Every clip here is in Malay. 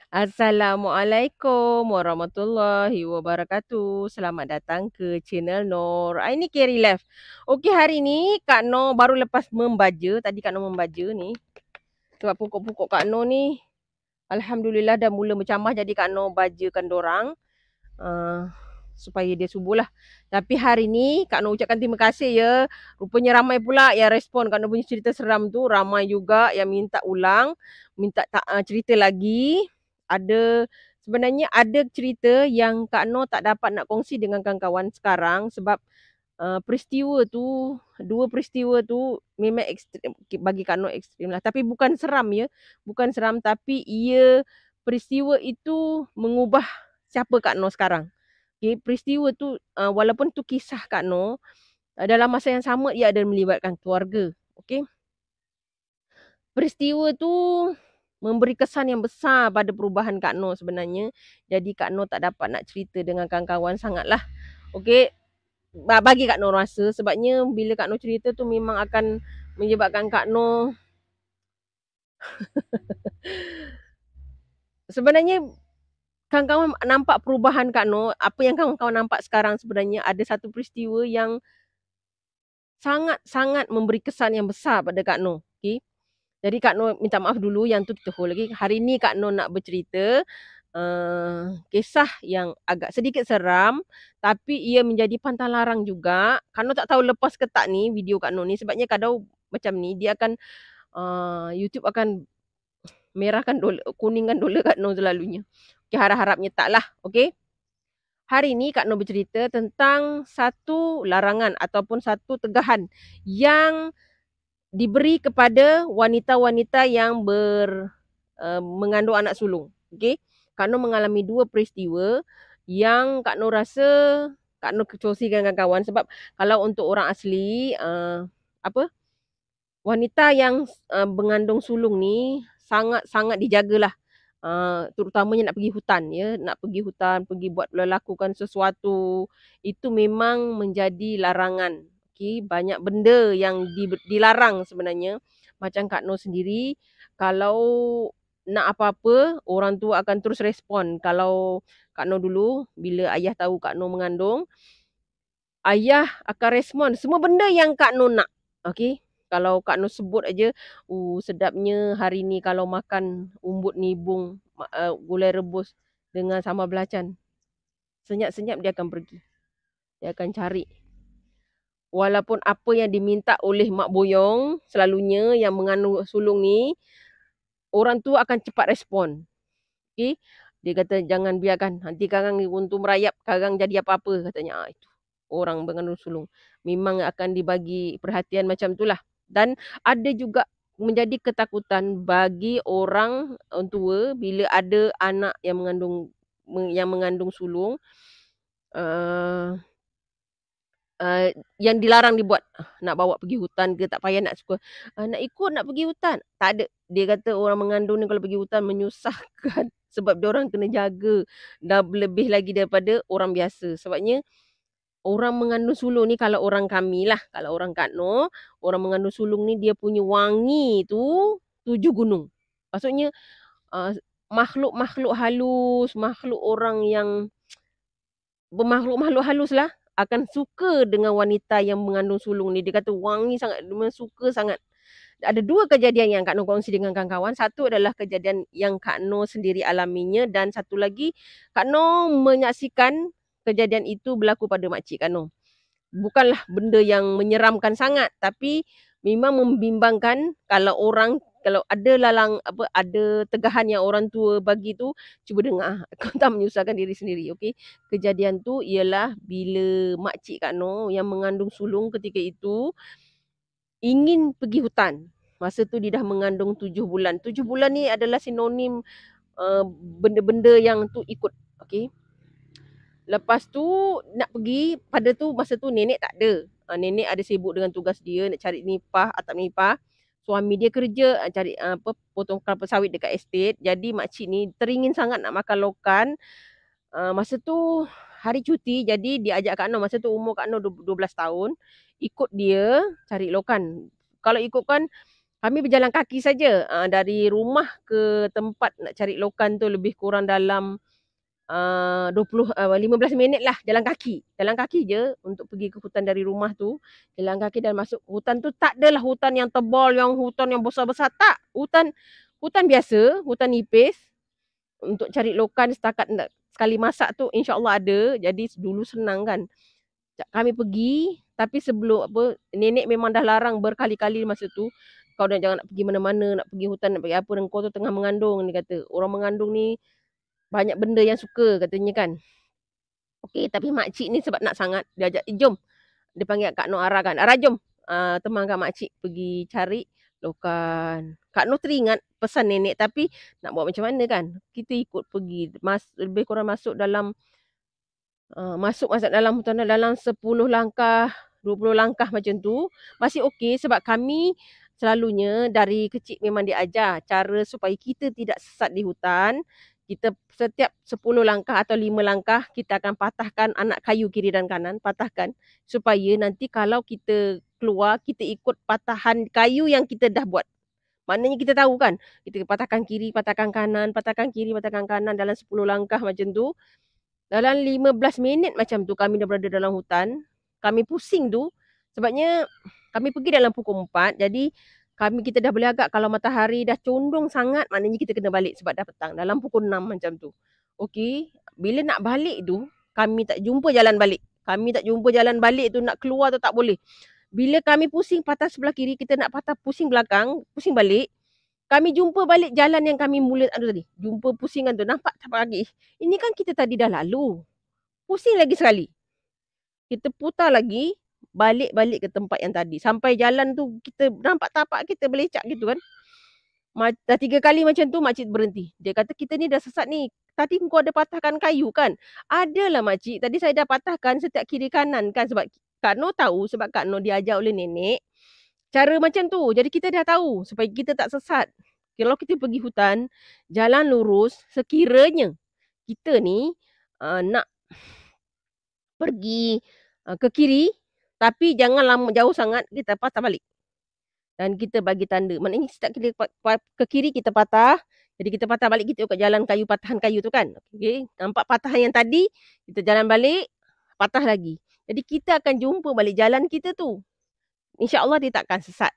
Assalamualaikum warahmatullahi wabarakatuh. Selamat datang ke channel Nur. Ini Carrie Live. Okey, hari ni Kak Nur baru lepas membaja. Tadi Kak Nur membaja ni. Sebab pokok-pokok Kak Nur ni alhamdulillah dah mula bercambah, jadi Kak Nur bajakan dorang uh, supaya dia subuh lah. Tapi hari ni Kak Nur ucapkan terima kasih ya. Rupanya ramai pula yang respon Kak Nur punya cerita seram tu. Ramai juga yang minta ulang, minta cerita lagi. Sebenarnya ada cerita yang Kak Nur tak dapat nak kongsi dengan kawan-kawan sekarang sebab dua peristiwa tu memang ekstrim, bagi Kak Nur ekstrim lah. Tapi bukan seram ya. Bukan seram, tapi peristiwa itu mengubah siapa Kak Nur sekarang. Okay, peristiwa tu walaupun tu kisah Kak Nur, dalam masa yang sama ia ada melibatkan keluarga. Okay. Peristiwa tu memberi kesan yang besar pada perubahan Kak Nur sebenarnya. Jadi Kak Nur tak dapat nak cerita dengan kawan-kawan sangatlah. Okey, bagi Kak Nur rasa sebabnya bila Kak Nur cerita tu memang akan menyebabkan Kak Nur sebenarnya kawan-kawan nampak perubahan Kak Nur. Apa yang kawan-kawan nampak sekarang sebenarnya ada satu peristiwa yang sangat-sangat memberi kesan yang besar pada Kak Nur. Okey. Jadi Kak Nur minta maaf dulu, yang tu kita hold lagi. Hari ni Kak Nur nak bercerita kisah yang agak sedikit seram tapi ia menjadi pantang larang juga. Kak Nur tak tahu lepas ke tak ni video Kak Nur ni, sebabnya kadang macam ni dia akan YouTube akan merahkan dolar, kuningkan dolar Kak Nur selalunya. Okay, harap-harapnya tak lah. Okay. Hari ni Kak Nur bercerita tentang satu larangan ataupun satu tegahan yang diberi kepada wanita-wanita yang mengandung anak sulung. Okey. Kak Nur mengalami dua peristiwa yang Kak Nur rasa Kak Nur kongsikan dengan kawan, sebab kalau untuk orang asli wanita yang mengandung sulung ni sangat-sangat dijagalah. Terutamanya nak pergi hutan ya, nak pergi hutan, pergi buat lakukan sesuatu, itu memang menjadi larangan. Okey, banyak benda yang dilarang sebenarnya. Macam Kak Nur sendiri, kalau nak apa-apa, orang tua akan terus respon. Kalau Kak Nur dulu, bila ayah tahu Kak Nur mengandung, ayah akan respon semua benda yang Kak Nur nak. Okey. Kalau Kak Nur sebut aja, sedapnya hari ni kalau makan umbut nibung, gulai rebus dengan sambal belacan. Senyap-senyap dia akan pergi. Dia akan cari. Walaupun apa yang diminta oleh mak boyong, selalunya yang mengandung sulung ni, orang tu akan cepat respon. Okey. Dia kata jangan biarkan, nanti karang untung merayap, karang jadi apa-apa katanya. Itu orang mengandung sulung. Memang akan dibagi perhatian macam itulah. Dan ada juga menjadi ketakutan bagi orang tua bila ada anak yang mengandung sulung yang dilarang dibuat. Nak bawa pergi hutan ke, tak payah nak suka. Nak ikut nak pergi hutan. Tak ada. Dia kata orang mengandung ni kalau pergi hutan menyusahkan sebab diorang kena jaga. Dah lebih lagi daripada orang biasa. Sebabnya orang mengandung sulung ni, kalau orang kami lah, kalau orang Kak Nur, orang mengandung sulung ni dia punya wangi tu 7 gunung. Maksudnya makhluk-makhluk halus, makhluk orang yang bermakhluk-makhluk halus lah akan suka dengan wanita yang mengandung sulung ni. Dia kata wangi sangat, dia suka sangat. Ada dua kejadian yang Kak Nur kongsi dengan kawan-kawan. Satu adalah kejadian yang Kak Nur sendiri alaminya, dan satu lagi Kak Nur menyaksikan kejadian itu berlaku pada makcik Kak Nur. Bukanlah benda yang menyeramkan sangat, tapi memang membimbangkan kalau ada tegahan yang orang tua bagi tu, cuba dengar. Kau tak menyusahkan diri sendiri, okey? Kejadian tu ialah bila makcik Kak Nur yang mengandung sulung ketika itu ingin pergi hutan. Masa tu dia dah mengandung 7 bulan. 7 bulan ni adalah sinonim benda-benda yang tu ikut, okey? Lepas tu nak pergi, pada tu masa tu nenek tak ada. Nenek ada sibuk dengan tugas dia nak cari nipah, atap nipah. Suami dia kerja cari potong kelapa sawit dekat estate. Jadi makcik ni teringin sangat nak makan lokan. Masa tu hari cuti, jadi dia ajak Kak Nur. Masa tu umur Kak Nur 12 tahun. Ikut dia cari lokan. Kalau ikutkan Kami berjalan kaki saja, dari rumah ke tempat nak cari lokan tu lebih kurang dalam 15 minit lah jalan kaki. Jalan kaki je untuk pergi ke hutan dari rumah tu. Jalan kaki dan masuk hutan tu tak adalah hutan yang tebal, yang hutan yang besar-besar. Tak. Hutan hutan biasa, hutan nipis. Untuk cari lokan setakat nak sekali masak tu insya-Allah ada. Jadi dulu senang kan. Kami pergi, tapi sebelum apa, nenek memang dah larang berkali-kali masa tu. Kau dah jangan nak pergi mana-mana, nak pergi hutan, nak pergi apa, dan kau tu tengah mengandung, dia kata. Orang mengandung ni banyak benda yang suka katanya kan. Okey, tapi makcik ni sebab nak sangat, dia ajak, jom. Dia panggil Kak Noh Ara kan. Ara jom. Temankan makcik pergi cari lokan. Kak Noh teringat pesan nenek tapi nak buat macam mana kan. Kita ikut pergi. Lebih kurang masuk dalam hutan dalam 10 langkah, 20 langkah macam tu. Masih okey sebab kami selalunya dari kecil memang diajar cara supaya kita tidak sesat di hutan. Kita setiap 10 langkah atau 5 langkah kita akan patahkan anak kayu kiri dan kanan, patahkan supaya nanti kalau kita keluar kita ikut patahan kayu yang kita dah buat. Maknanya kita tahu kan, kita patahkan kiri, patahkan kanan, patahkan kiri, patahkan kanan dalam 10 langkah macam tu. Dalam 15 minit macam tu kami dah berada dalam hutan. Kami pusing tu sebabnya kami pergi dalam pukul 4. Jadi kita dah boleh agak kalau matahari dah condong sangat maknanya kita kena balik sebab dah petang. Dalam pukul 6 macam tu. Okey, bila nak balik tu kami tak jumpa jalan balik. Kami tak jumpa jalan balik tu, nak keluar tu tak boleh. Bila kami pusing patah sebelah kiri, kita nak patah pusing belakang, pusing balik. Kami jumpa balik jalan yang kami mula tadi. Jumpa pusingan tu. Nampak tak pagi? Ini kan kita tadi dah lalu. Pusing lagi sekali. Kita putar lagi. Balik-balik ke tempat yang tadi. Sampai jalan tu kita nampak tapak kita belecak gitu kan. Dah 3 kali macam tu makcik berhenti. Dia kata kita ni dah sesat ni. Tadi kau ada patahkan kayu kan? Adalah makcik. Tadi saya dah patahkan setiap kiri kanan kan. Sebab Kak Noh tahu. Sebab Kak Noh diajar oleh nenek. Cara macam tu. Jadi kita dah tahu supaya kita tak sesat. Kalau kita pergi hutan, jalan lurus, sekiranya kita ni nak pergi ke kiri, tapi jangan lama jauh sangat, kita patah balik. Dan kita bagi tanda. Maknanya setiap kita ke kiri kita patah, jadi kita patah balik, kita ikut jalan kayu, patahan kayu tu kan. Okay. Nampak patahan yang tadi, kita jalan balik, patah lagi. Jadi kita akan jumpa balik jalan kita tu. InsyaAllah dia takkan sesat.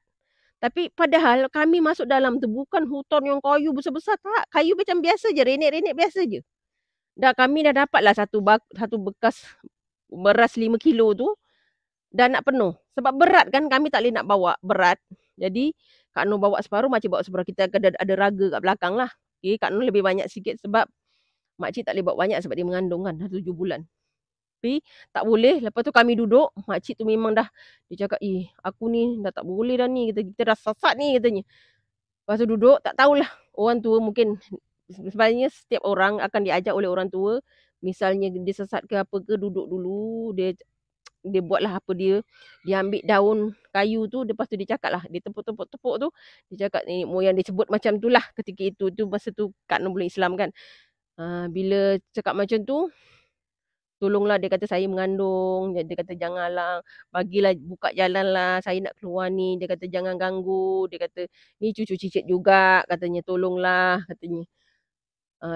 Tapi padahal kami masuk dalam tu bukan hutan yang kayu besar-besar. Tak. Kayu macam biasa je. Renek-renek biasa je. Kami dah dapatlah satu bekas beras 5 kilo tu. Dah nak penuh. Sebab berat kan. Kami tak boleh nak bawa berat. Jadi Kak Noh bawa separuh. Makcik bawa separuh. Kita ada raga kat belakang lah. Okay, Kak Noh lebih banyak sikit sebab makcik tak boleh bawa banyak sebab dia mengandung kan. Dah 7 bulan. Tapi tak boleh. Lepas tu kami duduk. Makcik tu memang dah. Dia cakap, aku ni dah tak boleh dah ni. Kita dah sesat ni katanya. Lepas tu duduk. Tak tahulah. Orang tua mungkin. Sebenarnya setiap orang akan diajak oleh orang tua. Misalnya dia sesat ke apa ke. Duduk dulu. Dia buatlah apa dia. Dia ambil daun kayu tu. Lepas tu dia cakap lah. Dia tepuk-tepuk tu. Dia cakap ni moyang dia sebut macam tu lah. Ketika itu. Masa tu Kak Noh belum Islam kan. Bila cakap macam tu. Tolonglah, dia kata saya mengandung. Dia kata janganlah, bagilah buka jalan lah. Saya nak keluar ni. Dia kata jangan ganggu. Dia kata ni cucu cicit juga. Katanya tolonglah. Katanya.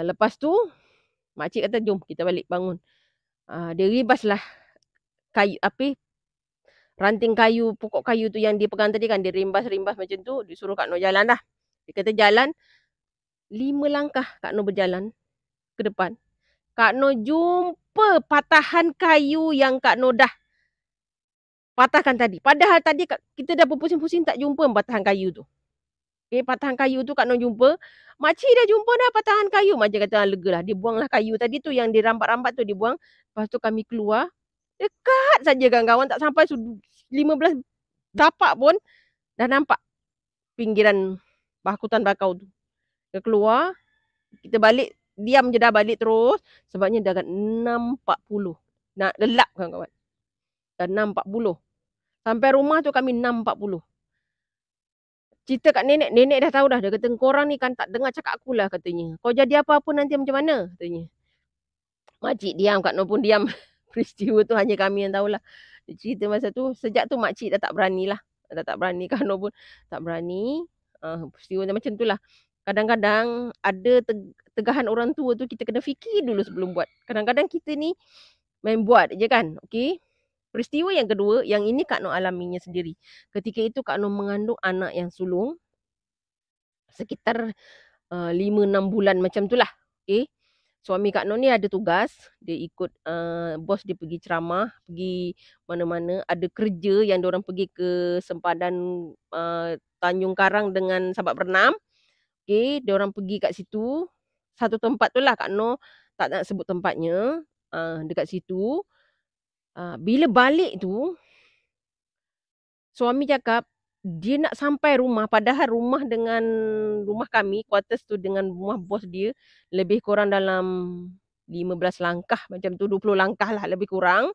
Lepas tu, makcik kata jom kita balik bangun. Dia ribaslah kayu, ranting kayu, pokok kayu tu yang dia pegang tadi kan. Dia rimbas-rimbas macam tu. Dia suruh Kak Noh jalan dah. Dia kata jalan. 5 langkah Kak Noh berjalan ke depan. Kak Noh jumpa patahan kayu yang Kak Noh dah patahkan tadi. Padahal tadi kita dah berpusing-pusing tak jumpa patahan kayu tu. Okay, patahan kayu tu Kak Noh jumpa. Makcik dah jumpa dah patahan kayu. Makcik kata lega lah. Dia buanglah kayu tadi tu yang dirambat-rambat tu dia buang. Lepas tu kami keluar. Dekat saja kawan-kawan. Tak sampai 15 tapak pun dah nampak pinggiran hutan bakau tu. Dia keluar. Kita balik. Diam je dah balik terus. Sebabnya dah kat 6.40. Nak gelap kawan-kawan. Dah 6.40. Sampai rumah tu kami 6.40. Cerita kat nenek. Nenek dah tahu dah. Dia kata korang ni kan tak dengar cakap aku lah katanya. Kau jadi apa-apa nanti macam mana katanya. Makcik diam. Kak Noh pun diam. Peristiwa tu hanya kami yang tahulah. Dia cerita masa tu. Sejak tu makcik dah tak berani lah. Dah tak berani. Kak Noh pun tak berani. Peristiwa macam tu lah. Kadang-kadang ada tegahan orang tua tu kita kena fikir dulu sebelum buat. Kadang-kadang kita ni main buat je kan, okey. Peristiwa yang kedua, yang ini Kak Noh alaminya sendiri. Ketika itu Kak Noh mengandung anak yang sulung, sekitar 5, 6 bulan macam tu lah, okey. Suami Kak Noh ni ada tugas, dia ikut, bos dia pergi ceramah, pergi mana-mana, ada kerja yang diorang pergi ke sempadan, Tanjung Karang dengan Sabak Bernam, okey. Diorang pergi kat situ, satu tempat tu lah Kak Noh tak nak sebut tempatnya, dekat situ. Bila balik tu, suami cakap dia nak sampai rumah, padahal rumah dengan rumah kami, quarters tu dengan rumah bos dia lebih kurang dalam 15 langkah macam tu, 20 langkah lah lebih kurang.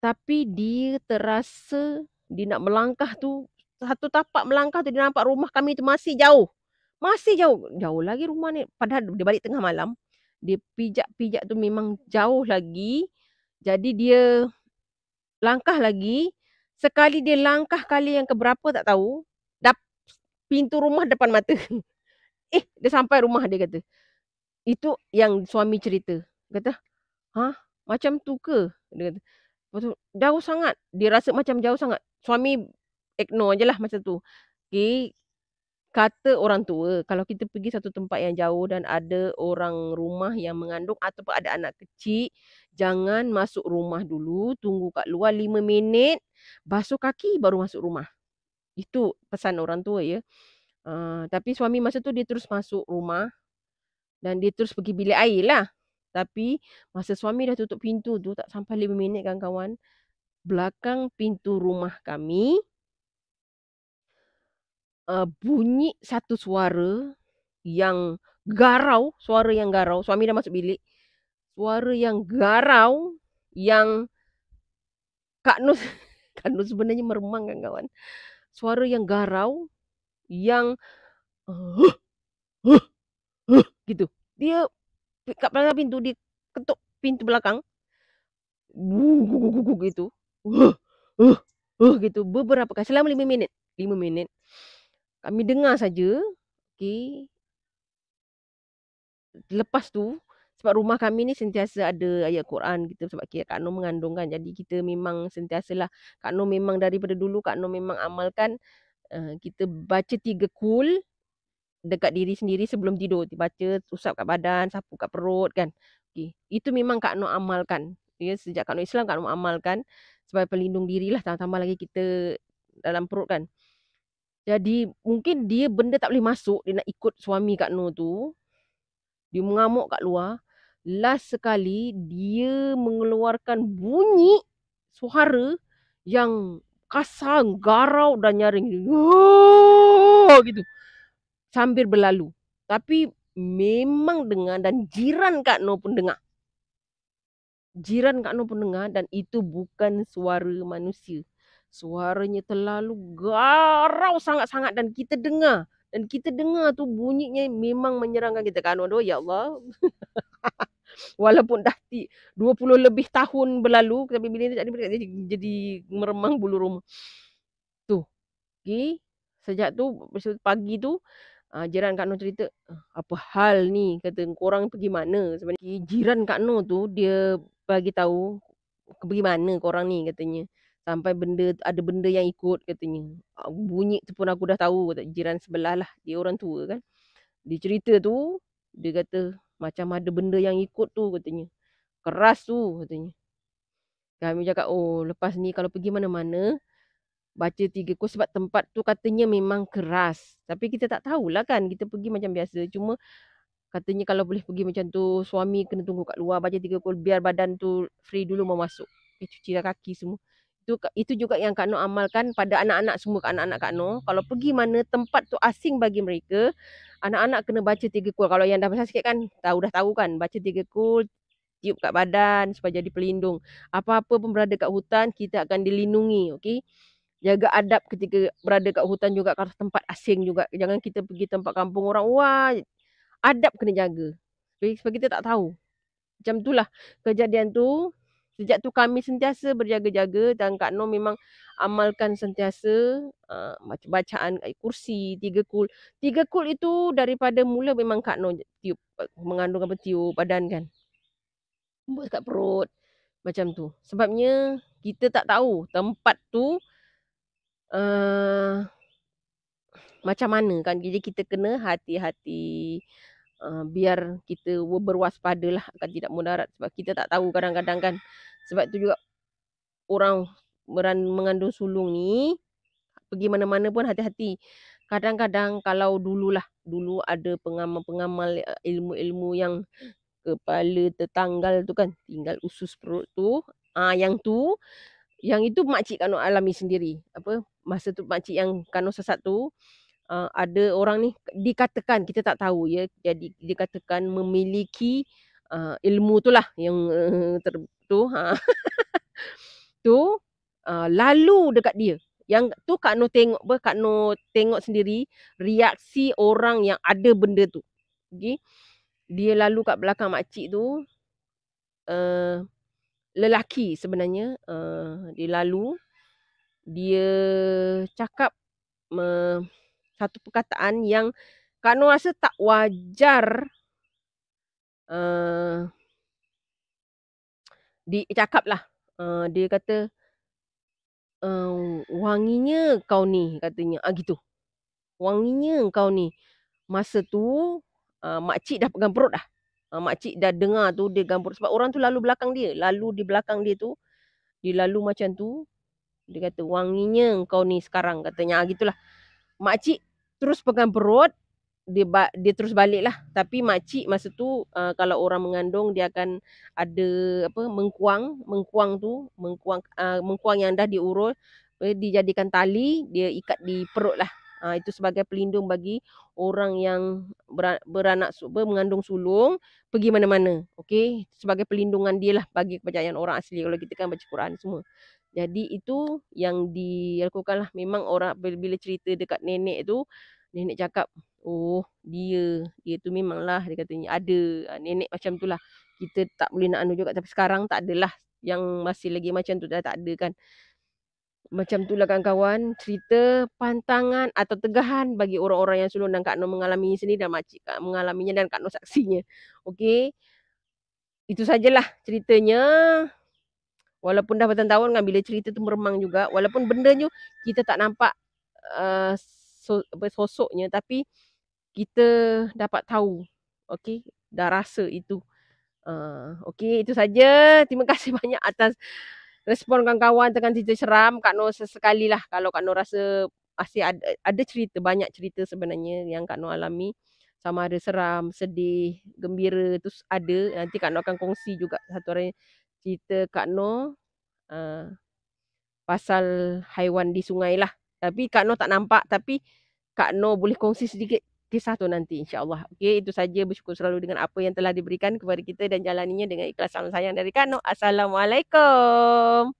Tapi dia terasa dia nak melangkah tu, satu tapak melangkah tu dia nampak rumah kami tu masih jauh. Masih jauh, jauh lagi rumah ni, padahal dia balik tengah malam. Dia pijak-pijak tu memang jauh lagi. Jadi dia langkah lagi, sekali dia langkah kali yang ke berapa tak tahu, pintu rumah depan mata. Dia sampai rumah dia kata. Itu yang suami cerita. Kata, "Hah? Macam tu ke?" Dia kata. Lepas tu, jauh sangat. Dia rasa macam jauh sangat. Suami ignore je lah masa tu. Okay. Kata orang tua, kalau kita pergi satu tempat yang jauh dan ada orang rumah yang mengandung ataupun ada anak kecil, jangan masuk rumah dulu, tunggu kat luar 5 minit, basuh kaki baru masuk rumah. Itu pesan orang tua ya. Tapi suami masa tu dia terus masuk rumah dan dia terus pergi bilik air lah. Tapi masa suami dah tutup pintu tu tak sampai 5 minit kawan-kawan, belakang pintu rumah kami, bunyi satu suara yang garau, suami dah masuk bilik. Suara yang garau yang Kak Noh Kak Noh sebenarnya meremang kawan-kawan. Suara yang garau yang gitu. Dia kat belakang pintu, dia ketuk pintu belakang. Gitu. Gitu. Beberapa kali. Selama 5 minit. 5 minit. Kami dengar saja. Okay. Lepas tu, sebab rumah kami ni sentiasa ada ayat Quran gitu. Sebab Kak Noh mengandung kan. Jadi kita memang sentiasalah. Kak Noh memang daripada dulu, Kak Noh memang amalkan. Kita baca 3 kul dekat diri sendiri sebelum tidur. Baca, usap kat badan, sapu kat perut kan. Okay. Itu memang Kak Noh amalkan. Ya, sejak Kak Noh Islam, Kak Noh amalkan sebagai pelindung dirilah. Tambah lagi kita dalam perut kan. Jadi mungkin dia benda tak boleh masuk, dia nak ikut suami Kak Noh tu. Dia mengamuk kat luar. Last sekali dia mengeluarkan bunyi suara yang kasar, garau dan nyaring. Gitu. Sambil berlalu. Tapi memang dengar dan jiran Kak Noh pun dengar. Jiran Kak Noh pun dengar dan itu bukan suara manusia. Suaranya terlalu garau sangat-sangat dan kita dengar. Dan kita dengar tu bunyinya memang menyerangkan kita. Kak Noh tu, ya Allah. Walaupun dah 20 lebih tahun berlalu, tapi bila jadi meremang bulu roma. Tu. Okay. Sejak tu, pagi tu, jiran Kak Noh cerita, apa hal ni? Kata, korang pergi mana? Sebenarnya jiran Kak Noh tu, dia bagi tahu, pergi mana korang ni katanya. Sampai ada benda yang ikut katanya. Bunyi tu pun aku dah tahu, kata jiran sebelah lah. Dia orang tua kan. Dia cerita tu, dia kata macam ada benda yang ikut tu katanya. Keras tu katanya. Kami cakap, oh lepas ni kalau pergi mana-mana, baca 3 kul sebab tempat tu katanya memang keras. Tapi kita tak tahulah kan, kita pergi macam biasa. Cuma katanya kalau boleh pergi macam tu, suami kena tunggu kat luar, baca 3 kul, biar badan tu free dulu mau masuk. Cuci kaki semua. Itu juga yang Kak Noh amalkan pada anak-anak semua, anak-anak Kak Noh. Kalau pergi mana tempat tu asing bagi mereka, anak-anak kena baca 3 kul. Kalau yang dah besar sikit kan, dah tahu kan, baca 3 kul, tiup kat badan supaya jadi pelindung. Apa-apa pun berada kat hutan, kita akan dilindungi, okey? Jaga adab ketika berada kat hutan juga, kalau tempat asing juga. Jangan kita pergi tempat kampung orang, wah, adab kena jaga. Sebab kita tak tahu. Macam itulah kejadian tu. Sejak tu kami sentiasa berjaga-jaga dan Kak Noh memang amalkan sentiasa, bacaan ayat kursi, 3 kul. 3 kul itu daripada mula memang Kak Noh tiup, mengandung apa, tiup badan kan, hembus kat perut, macam tu. Sebabnya kita tak tahu tempat tu, eee, macam mana kan. Jadi kita kena hati-hati, biar kita berwaspadalah akan tidak mudarat. Sebab kita tak tahu kadang-kadang kan. Sebab tu juga orang mengandung sulung ni, pergi mana-mana pun hati-hati. Kadang-kadang kalau dululah, dulu ada pengamal-pengamal, ilmu-ilmu yang kepala tertanggal tu kan, tinggal usus perut tu, yang itu makcik Kak Noh alami sendiri. Apa, masa tu makcik yang Kak Noh sesat tu, ada orang ni dikatakan, kita tak tahu ya, jadi dikatakan memiliki, ilmu tu lah yang, tu, tu, lalu dekat dia. Yang tu Kak Noh tengok apa, Kak Noh tengok sendiri reaksi orang yang ada benda tu. Okey. Dia lalu kat belakang makcik tu, eee, lelaki sebenarnya, dia lalu, dia cakap satu perkataan yang Kak Noh rasa tak wajar, eee, dicakaplah. Dia kata, "Wanginya kau ni," katanya, gitu. "Wanginya kau ni." Masa tu, makcik dah pegang perut dah. Makcik dah dengar tu dia pegang perut sebab orang tu lalu belakang dia, lalu di belakang dia tu, dia lalu macam tu, dia kata, "Wanginya kau ni sekarang," katanya, gitulah. Makcik terus pegang perut, dia terus baliklah. Tapi makcik masa tu, kalau orang mengandung dia akan ada apa, mengkuang. Mengkuang tu, mengkuang yang dah diurut, dijadikan tali, dia ikat di perut lah. Itu sebagai pelindung bagi orang yang mengandung sulung, pergi mana-mana. Okey, sebagai pelindungan dia lah bagi kepercayaan orang asli kalau kita kan baca Quran semua. Jadi itu yang dilakukan lah. Memang orang bila cerita dekat nenek tu, nenek cakap, "Oh, dia tu memanglah," dia katanya, "ada." Nenek macam tu lah. Kita tak boleh nak anu juga, tapi sekarang tak adalah yang masih lagi macam tu, dah tak ada kan. Macam tu lah kawan-kawan, cerita pantangan atau tegahan bagi orang-orang yang sulung, dan Kak Noh mengalaminya sendiri dan makcik mengalaminya dan Kak Noh saksinya. Okey, itu sajalah ceritanya. Walaupun dah bertahun-tahun kan, bila cerita tu meremang juga, walaupun benda tu kita tak nampak, eee, sosoknya, tapi kita dapat tahu. Okey, dah rasa itu. Okey, itu saja. Terima kasih banyak atas respon kawan-kawan tentang cerita seram. Kak Noh sesekalilah kalau Kak Noh rasa masih ada cerita, banyak cerita sebenarnya yang Kak Noh alami. Sama ada seram, sedih, gembira tu ada. Nanti Kak Noh akan kongsi juga satu hari cerita Kak Noh, eee, pasal haiwan di sungai lah. Tapi Kak Noh tak nampak, tapi Kak Noh boleh kongsi sedikit kisah tu nanti, insyaAllah. Okey, itu saja. Bersyukur selalu dengan apa yang telah diberikan kepada kita dan jalaninya dengan ikhlas salam sayang dari Kak Noh. Assalamualaikum.